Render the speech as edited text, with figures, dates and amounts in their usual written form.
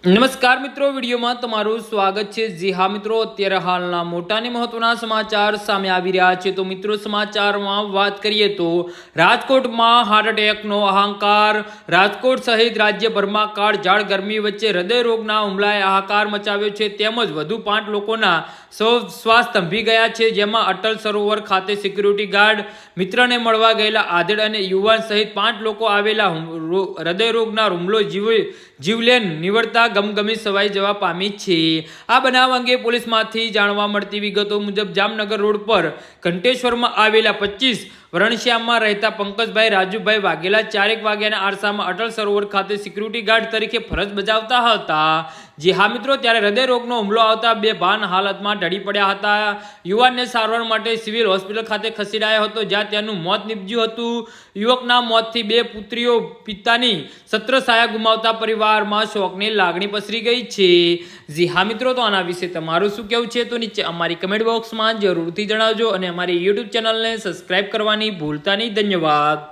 નમસ્કાર મિત્રો, વિડીયોમાં તમારું સ્વાગત છે। જી હા મિત્રો, અત્યારે હાલના મોટા અને મહત્વના સમાચાર સામે આવી રહ્યા છે। તો મિત્રો, સમાચારમાં વાત કરીએ તો રાજકોટમાં હાર્ટ એટેકનો હાહાકાર। રાજકોટ સહિત રાજ્યભરમાં કાળઝાળ ગરમી વચ્ચે હૃદયરોગના હુમલાએ હાહાકાર મચાવ્યો છે, તેમજ વધુ 5 લોકોના શ્વાસ થંભી ગયા છે, જેમાં અટલ સરોવર ખાતે સિક્યુરિટી ગાર્ડ, મિત્રને મળવા ગયેલા આધેડ અને યુવાન સહિત 5 લોકો આવેલા હૃદયરોગના હુમલો જીવલેણ નીવડતા ગમગમી સવાઈ જવા પામી છે। આ બનાવ અંગે પોલીસમાંથી જાણવા મળતી વિગતો મુજબ જામનગર રોડ પર ઘંટેશ્વરમાં આવેલા 25 વરણશ્યામમાં રહેતા પંકજભાઈ રાજુભાઈ વાઘેલા 4 વાગ્યાના આરસામાં અટલ સરોવર ખાતે સિક્યુરિટી ગાર્ડ તરીકે ફરજ બજાવતા હતા। જી હા મિત્રો, ત્યારે હૃદયરોગનો હુમલો આવતા બેભાન હાલતમાં ઢળી પડ્યા હતા। યુવાનને સારવાર માટે સિવિલ હોસ્પિટલ ખાતે ખસેડાયો હતો, જ્યાં તેનું મોત નીપજ્યું હતું। યુવકના મોતથી 2 પુત્રીઓ પિતાની છત્રછાયા ગુમાવતા પરિવારમાં શોકની લાગણી પસરી ગઈ છે। જી હા મિત્રો, તો આના વિશે તમારું શું કહેવું છે તો નીચે અમારી કમેન્ટ બોક્સમાં જરૂરથી જણાવજો અને અમારી યુટ્યુબ ચેનલને સબસ્ક્રાઇબ કરવાની ભૂલતા નહીં। ધન્યવાદ।